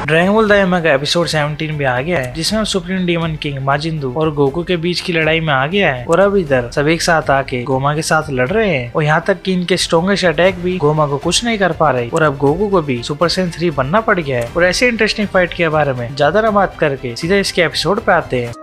Dragon ball दाइमा का episode 17 भी आ गया है, जिसमें सुप्रीम डीमन किंग माजिंदू और गोकू के बीच की लड़ाई में आ गया है। और अब इधर सब एक साथ आके गोमा के साथ लड़ रहे हैं और यहाँ तक कि इनके स्ट्रॉन्गेस्ट अटैक भी गोमा को कुछ नहीं कर पा रहे। और अब गोकू को भी सुपर सैयन 3 बनना पड़ गया है। और ऐसे इंटरेस्टिंग फाइट के बारे में ज्यादा न बात करके सीधे इसके एपिसोड पे आते हैं।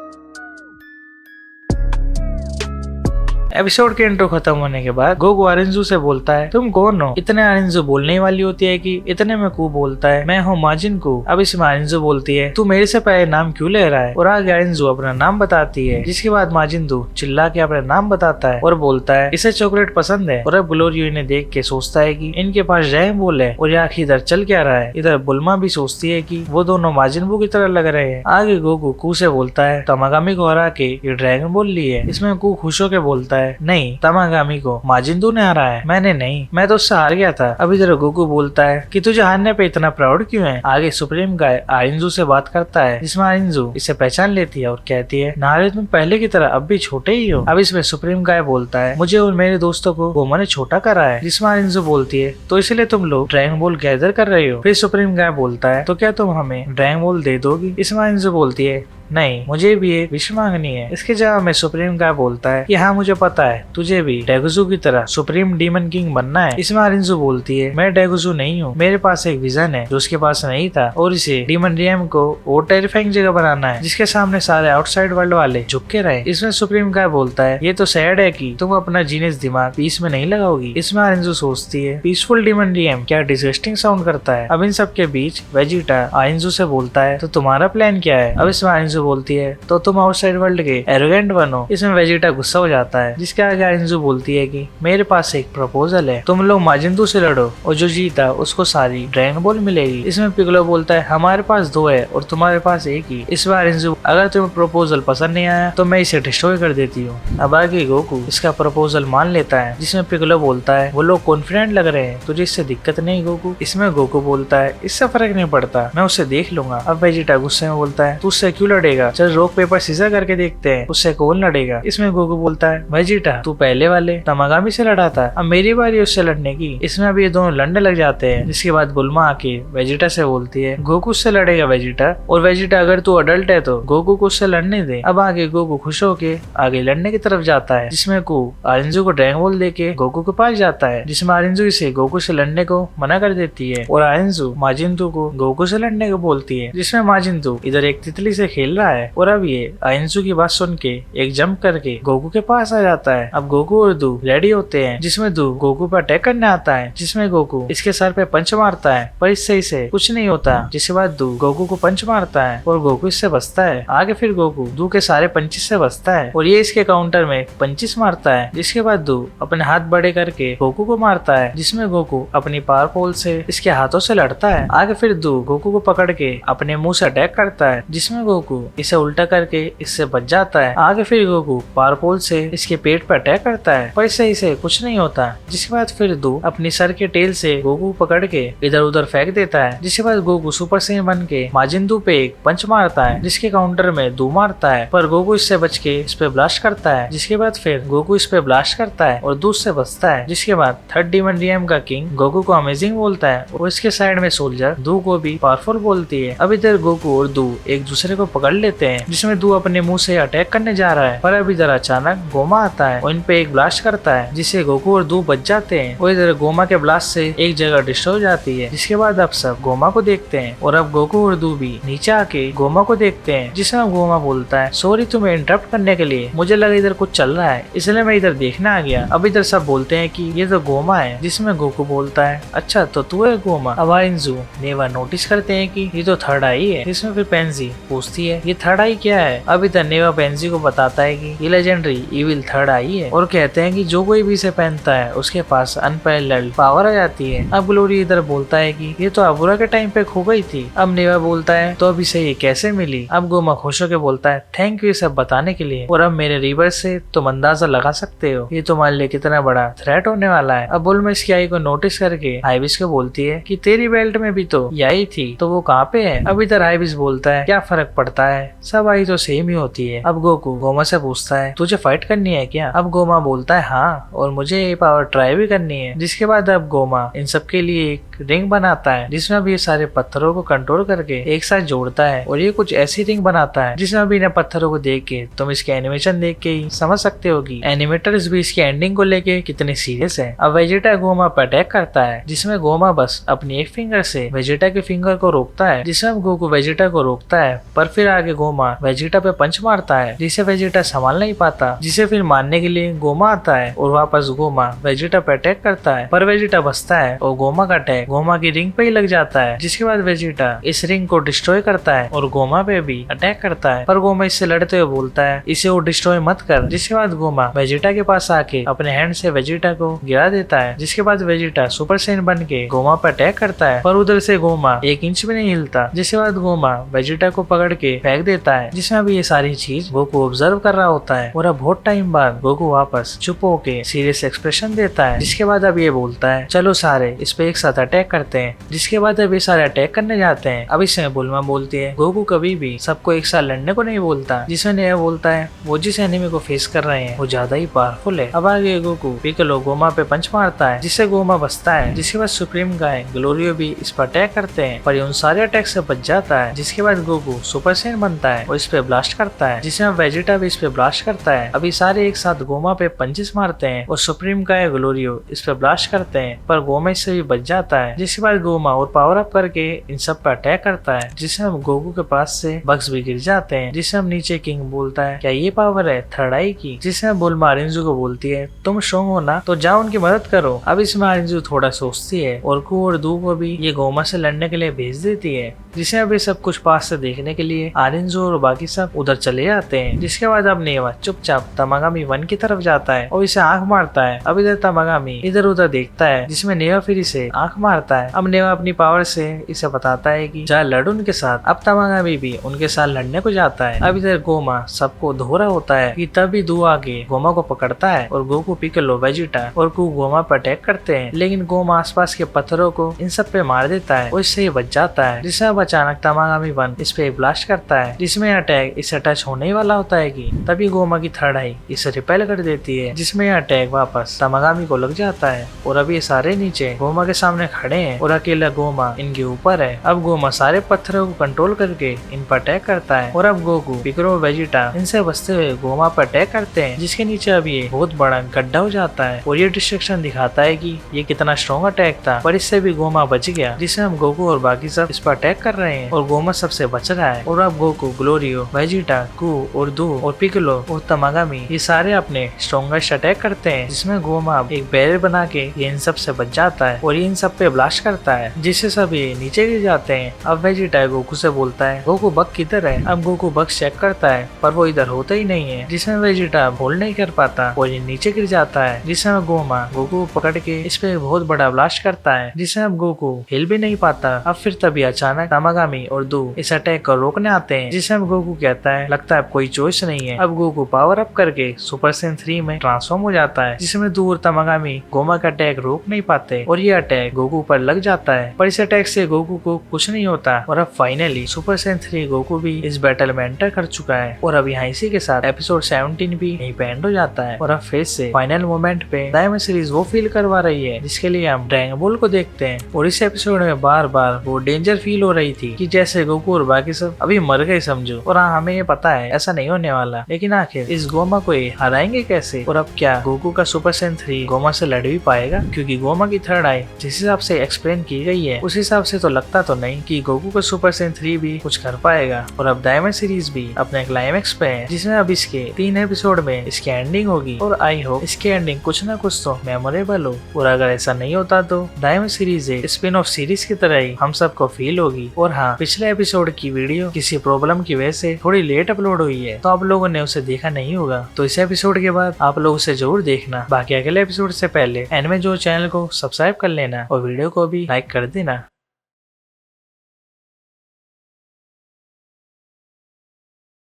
एपिसोड के इंट्रो खत्म होने के बाद गोकू अरिंजू से बोलता है, तुम कौन हो? इतने अरिंजू बोलने वाली होती है कि इतने में कू बोलता है, मैं हूँ माजिन कू। अब इसमें अरिंजू बोलती है, तू मेरे से पहले नाम क्यों ले रहा है? और आगे अरिंजू अपना नाम बताती है, जिसके बाद माजिंदू चिल्ला के अपना नाम बताता है और बोलता है इसे चॉकलेट पसंद है। और अब ग्लोरियो इन्हें देख के सोचता है कि इनके पास ड्रैगन बॉल है और आखिर इधर चल क्या रहा है। इधर बुल्मा भी सोचती है कि वो दोनों माजिनबू की तरह लग रहे हैं। आगे गोकू कू से बोलता है, तमागामी को हरा के ये ड्रैगन बॉल ली है। इसमें कू खुश होकर बोलता है, नहीं, तमागामी को माजिंदू ने हराया है, मैंने नहीं, मैं तो उससे हार गया था। अब इधर गोकू बोलता है कि तुझे हारने पे इतना प्राउड क्यों है? आगे सुप्रीम गाय अरिंजू से बात करता है, जिसमें अरिंजू इसे पहचान लेती है और कहती है, नारे तुम पहले की तरह अब भी छोटे ही हो। अब इसमें सुप्रीम गाय बोलता है, मुझे और मेरे दोस्तों को गोमा ने छोटा करा है। जिसमें अरिंजू बोलती है, तो इसलिए तुम लोग ड्रैगन बॉल गैदर कर रहे हो। फिर सुप्रीम गाय बोलता है, तो क्या तुम हमें ड्रैगन बॉल दे दोगी? इसमें अरिंजू बोलती है, नहीं, मुझे भी एक विश मांगनी है। इसके जवाब में सुप्रीम गाय बोलता है कि हाँ, मुझे पता है, तुझे भी डेगुजू की तरह सुप्रीम डीमन किंग बनना है। इसमें अरिंजू बोलती है, मैं डेगुजू नहीं हूँ, मेरे पास एक विजन है जो उसके पास नहीं था, और इसे डीमन रियम को और टेरिफाइंग जगह बनाना है जिसके सामने सारे आउटसाइड वर्ल्ड वाले झुक के रहे। इसमें सुप्रीम गाय बोलता है, ये तो सैड है कि तुम अपना जीनियस दिमाग पीस में नहीं लगाओगी। इसमें अरिंजू सोचती है, पीसफुल डीमन रियम क्या डिसगस्टिंग साउंड करता है। अब इन सब के बीच वेजिटा अरिंजू से बोलता है, तो तुम्हारा प्लान क्या है? अब इसमें अरिंजू बोलती है, तो तुम आउटसाइड वर्ल्ड के एरोगेंट बनो। इसमें वेजिटा गुस्सा हो जाता है, जिसके आगे अरिंजू बोलती है कि मेरे पास एक प्रपोजल है, तुम लोग माजिंदू से लड़ो और जो जीता उसको सारी ड्रैगन बॉल मिलेगी। इसमें पिगलो बोलता है, हमारे पास 2 है और तुम्हारे पास 1 ही। इस बार अरिंजू, अगर तुम्हें प्रपोजल पसंद नहीं आया तो मैं इसे डिस्ट्रॉय कर देती हूँ। अब आगे गोकू इसका प्रपोजल मान लेता है, जिसमें पिगलो बोलता है, वो लोग कॉन्फिडेंट लग रहे हैं, तुझे इससे दिक्कत नहीं गोकू? इसमें गोकू बोलता है, इससे फर्क नहीं पड़ता, मैं उससे देख लूंगा। अब वेजिटा गुस्से में बोलता है, तू उससे क्यों लड़ेगा? चल रॉक पेपर सीजर करके देखते हैं उससे कौन लड़ेगा। इसमें गोकू बोलता है, वेजिटा तू पहले वाले तमागामी से लड़ा था, अब मेरी बारी उससे लड़ने की। इसमें अब ये दोनों लड़ने लग जाते हैं, जिसके बाद बुल्मा आके वेजिटा से बोलती है, गोकू उससे लड़ेगा वेजिटा, और वेजिटा अगर तू अडल्ट है तो गोकू को उससे लड़ने दे। अब आगे गोकू खुश होके आगे लड़ने की तरफ जाता है, जिसमें कू अरिंजू को ड्रैगन बॉल देके गोकू के पास जाता है, जिसमें अरिंजू इसे गोकू से लड़ने को मना कर देती है और अरिंजू माजिंदू को गोकू से लड़ने को बोलती है। जिसमें माजिंदू इधर एक तितली से खेल रहा है और अब ये अरिंजू की बात सुन के एक जंप करके गोकू के पास आ जाता है। अब गोकू और दू रेडी होते हैं, जिसमें दू गोकू पर अटैक करने आता है, जिसमें गोकू इसके सर पे पंच मारता है, पर इससे इसे कुछ नहीं होता। जिसके बाद दू गोकू को पंच मारता है और गोकू इससे बचता है। आगे फिर गोकू दू के सारे पंचिस से बचता है और ये इसके काउंटर में पंचिस मारता है। जिसके बाद दू अपने हाथ बड़े करके गोकू को मारता है, जिसमें गोकू अपनी पावर पोल से इसके हाथों से लड़ता है। आगे फिर दू गोकू को पकड़ के अपने मुंह से अटैक करता है, जिसमें गोकू इसे उल्टा करके इससे बच जाता है। आगे फिर गोकू पावर पोल से इसके पेट पर अटैक करता है, पर इससे इसे कुछ नहीं होता। जिसके बाद फिर दू अपनी सर के टेल से गोकू पकड़ के इधर उधर फेंक देता है। जिसके बाद गोकू सुपर सैयन बन के माजिंदू पे एक पंच मारता है, जिसके काउंटर में दू मारता है, पर गोकू इससे बच के इस पे ब्लास्ट करता है। जिसके बाद फिर गोकू इस पे ब्लास्ट करता है और दू से बचता है। जिसके बाद थर्ड डीमन रियम का किंग गोकू को अमेजिंग बोलता है और इसके साइड में सोल्जर दू को भी पावरफुल बोलती है। अब इधर गोकू और दू एक दूसरे को पकड़ लेते हैं, जिसमें दू अपने मुंह से अटैक करने जा रहा है, पर अब इधर अचानक गोमा आता है और इन पे एक ब्लास्ट करता है, जिससे गोकू और दू बच जाते हैं और इधर गोमा के ब्लास्ट से एक जगह डिस्ट्रॉय हो जाती है। जिसके बाद अब सब गोमा को देखते हैं और अब गोकू और दू भी नीचे आके गोमा को देखते हैं, जिसमें गोमा बोलता है, सॉरी तुम्हें इंटरप्ट करने के लिए, मुझे लगा इधर कुछ चल रहा है इसलिए मैं इधर देखने आ गया। अब इधर सब बोलते हैं कि ये तो गोमा है, जिसमें गोकू बोलता है, अच्छा तो तू है गोमा। अब अरिंजू नेवा नोटिस करते हैं कि ये तो थर्ड आई है। इसमें फिर पेंजी पूछती है, ये थर्ड आई क्या है? अब इधर नेवा पेंजी को बताता है कि ये लेजेंडरी इविल थर्ड आई है और कहते हैं कि जो कोई भी इसे पहनता है उसके पास अनपैरेलल्ड पावर आ जाती है। अब ग्लोरी इधर बोलता है कि ये तो अबुरा के टाइम पे खो गई थी। अब नेवा बोलता है, तो अब इसे ये कैसे मिली? अब गोमा खुश होकर बोलता है, थैंक यू ये सब बताने के लिए, और अब मेरे रिवर्स से तुम अंदाजा लगा सकते हो ये तुम्हारे लिए कितना बड़ा थ्रेट होने वाला है। अब बुल में इसकी आई को नोटिस करके हाइबिस को बोलती है कि तेरी बेल्ट में भी तो यही थी, तो वो कहाँ पे है? अब इधर हाइबिस बोलता है, क्या फर्क पड़ता है सब आई तो सेम ही होती है। अब गोकू गोमा से पूछता है तुझे फाइट करनी है क्या? अब गोमा बोलता है हाँ, और मुझे ये पावर ट्राई भी करनी है। जिसके बाद अब गोमा इन सब के लिए एक रिंग बनाता है जिसमें अब ये सारे पत्थरों को कंट्रोल करके एक साथ जोड़ता है, और ये कुछ ऐसी रिंग बनाता है जिसमें अभी इन्हें पत्थरों को देख के तुम इसके एनिमेशन देख के ही समझ सकते हो कि एनिमेटर्स भी इसकी एंडिंग को लेके कितने सीरियस है। अब वेजिटा गोमा पर अटैक करता है जिसमें गोमा बस अपनी एक फिंगर से वेजिटा के फिंगर को रोकता है, जिसमें अब गोकू वेजिटा को रोकता है, पर फिर आगे गोमा वेजिटा पे पंच मारता है जिसे वेजिटा संभाल नहीं पाता, जिसे फिर मारने के लिए गोमा आता है और वापस गोमा वेजिटा पे अटैक करता है, पर वेजिटा बचता है और गोमा का अटैक गोमा की रिंग पे ही लग जाता है। जिसके बाद वेजिटा इस रिंग को डिस्ट्रॉय करता है और गोमा पे भी अटैक करता है, पर गोमा इससे लड़ते हुए बोलता है इसे वो डिस्ट्रॉय मत कर। जिसके बाद गोमा वेजिटा के पास आके अपने हैंड से वेजिटा को गिरा देता है। जिसके बाद वेजिटा सुपर सैयन बन के गोमा पर अटैक करता है, पर उधर से गोमा 1 इंच भी नहीं हिलता। जिसके बाद गोमा वेजिटा को पकड़ के फेंक देता है, जिसमें अभी ये सारी चीज गोकू ऑब्जर्व कर रहा होता है, और अब बहुत टाइम बाद गोकू वापस चुप होके सीरियस एक्सप्रेशन देता है। जिसके बाद अब ये बोलता है चलो सारे इस पे एक साथ अटैक करते हैं। जिसके बाद अब ये सारे अटैक करने जाते हैं। अब इसमें बुल्मा बोलती है गोकू कभी भी सबको एक साथ लड़ने को नहीं बोलता। जिसमें नेहा बोलता है वो जिस एनिमी को फेस कर रहे हैं वो ज्यादा ही पावरफुल है। अब आगे गोकू पिक्कोलो गोमा पे पंच मारता है जिससे गोमा बचता है। जिसके बाद सुप्रीम गाय ग्लोरियो भी इस पर अटैक करते हैं, पर उन सारे अटैक से बच जाता है। जिसके बाद गोकू सुपर सैयन बनता है और इस पे ब्लास्ट करता है, जिसमें वेजिटा भी इस पे ब्लास्ट करता है। अभी सारे एक साथ गोमा पे पंचेस मारते हैं और सुप्रीम गाय ग्लोरियो इस पे ब्लास्ट करते हैं, पर गोमा इससे भी बच जाता है। जिसके बाद गोमा और पावर अप करके इन सब पे अटैक करता है, जिससे हम गोकू के पास से बग्स भी गिर जाते हैं। जिससे हम नीचे किंग बोलता है क्या ये पावर है थर्ड आई की? जिससे हम बुल्मा अरिंजू को बोलती है तुम स्ट्रॉन्ग हो ना तो जाओ उनकी मदद करो। अब इसमें अरिंजू थोड़ा सोचती है और कू और दू को भी ये गोमा से लड़ने के लिए भेज देती है, जिसे अभी सब कुछ पास से देखने के लिए अरिंजू और बाकी सब उधर चले जाते हैं। जिसके बाद अब नेवा चुपचाप तमागामी 1 की तरफ जाता है और इसे आंख मारता है। अब इधर तमागामी इधर उधर देखता है, जिसमें नेवा फिर इसे आंख मारता है। अब नेवा अपनी पावर से इसे बताता है कि जा लड़ उनके साथ। अब तमागामी भी उनके साथ लड़ने को जाता है। अब इधर गोमा सबको धो रहा होता है कि तभी दू आके गोमा को पकड़ता है और गोकू पिक्कोलो वेजिटा और कू गोमा पर अटैक करते हैं, लेकिन गोमा आसपास के पत्थरों को इन सब पे मार देता है और इससे बच जाता है। जिससे अब अचानक तमागामी 1 इस पे ब्लास्ट करता है, जिसमें अटैक इसे टच होने ही वाला होता है कि तभी गोमा की थर्ड आई इसे रिपेल कर देती है, जिसमें अटैक वापस तमागामी को लग जाता है। और अब ये सारे नीचे गोमा के सामने खड़े हैं और अकेला गोमा इनके ऊपर है। अब गोमा सारे पत्थरों को कंट्रोल करके इन पर अटैक करता है और अब गोकू पिक्कोलो वेजिटा इनसे बचते हुए गोमा पर अटैक करते हैं, जिसके नीचे अब ये बहुत बड़ा गड्ढा हो जाता है और ये डिस्ट्रक्शन दिखाता है कि ये कितना स्ट्रॉन्ग अटैक था, पर इससे भी गोमा बच गया। जिससे हम गोकू और बाकी सब इस पर अटैक कर रहे हैं और गोमा सबसे बच रहा है। और अब गोकू ग्लोरियो वेजिटा कू और दू और पिक्कोलो और तमागामी ये सारे अपने स्ट्रॉन्गेस्ट अटैक करते हैं, जिसमें गोमा एक बैरियर बना के ये इन सब से बच जाता है और ये इन सब पे ब्लास्ट करता है, जिससे सब ये नीचे गिर जाते हैं। अब वेजिटा गोकू से बोलता है गोकू बग किधर है? अब गोकू बग चेक करता है पर वो इधर होता ही नहीं है, जिसमें वेजिटा होल्ड नहीं कर पाता और ये नीचे गिर जाता है। जिसमें गोमा गोकू पकड़ के इस पे बहुत बड़ा ब्लास्ट करता है, जिससे अब गोकू हिल भी नहीं पाता। अब फिर तभी अचानक तमागामी और दू इस अटैक को रोकने आते हैं, जिससे अब गोकू कहता है लगता है अब कोई चॉइस नहीं है। अब गोकू पावर अप करके सुपर सैयन 3 में ट्रांसफॉर्म हो जाता है, जिसमें दू और तमागामी गोमा का अटैक रोक नहीं पाते और ये अटैक गोकू पर लग जाता है, पर इस अटैक से गोकू को कुछ नहीं होता। और अब फाइनली सुपर सैयन 3 गोकू भी इस बैटल में एंटर कर चुका है। और अब यहाँ इसी के साथ एपिसोड 17 भी यहीं पे एंड हो जाता है और अब फिर से फाइनल मोमेंट पे डायमंड सीरीज वो फील करवा रही है जिसके लिए हम ड्रैगन बॉल को देखते हैं। और इस एपिसोड में बार बार वो डेंजर फील हो रही थी कि जैसे गोकू और बाकी सब अभी मर गए समझो। और हाँ हमें ये पता है ऐसा नहीं होने वाला, लेकिन आखिर इस गोमा को ये हराएंगे कैसे? और अब क्या गोकू का सुपर सैयन 3 गोमा से लड़ भी पाएगा? क्योंकि गोमा की थर्ड आई जिस हिसाब से एक्सप्लेन की गई है उस हिसाब से तो लगता तो नहीं कि गोकू का सुपर सैयन 3 भी कुछ कर पाएगा। और अब डायमंड सीरीज भी अपने क्लाइमेक्स पे है, जिसमें अब इसके 3 एपिसोड में इसकी एंडिंग होगी और आई होप इसकी एंडिंग कुछ ना कुछ तो मेमोरेबल हो। और अगर ऐसा नहीं होता तो डायमंड सीरीज एक स्पिन ऑफ सीरीज की तरह ही हम सबको फील होगी। और हाँ पिछले एपिसोड की वीडियो किसी प्रॉब्लम की वजह से थोड़ी लेट अपलोड हुई है, तो आप लोगों ने उसे देखा नहीं होगा, तो इस एपिसोड के बाद आप लोग उसे जरूर देखना। बाकी अगले एपिसोड से पहले एनिमे जो चैनल को सब्सक्राइब कर लेना और वीडियो को भी लाइक कर देना।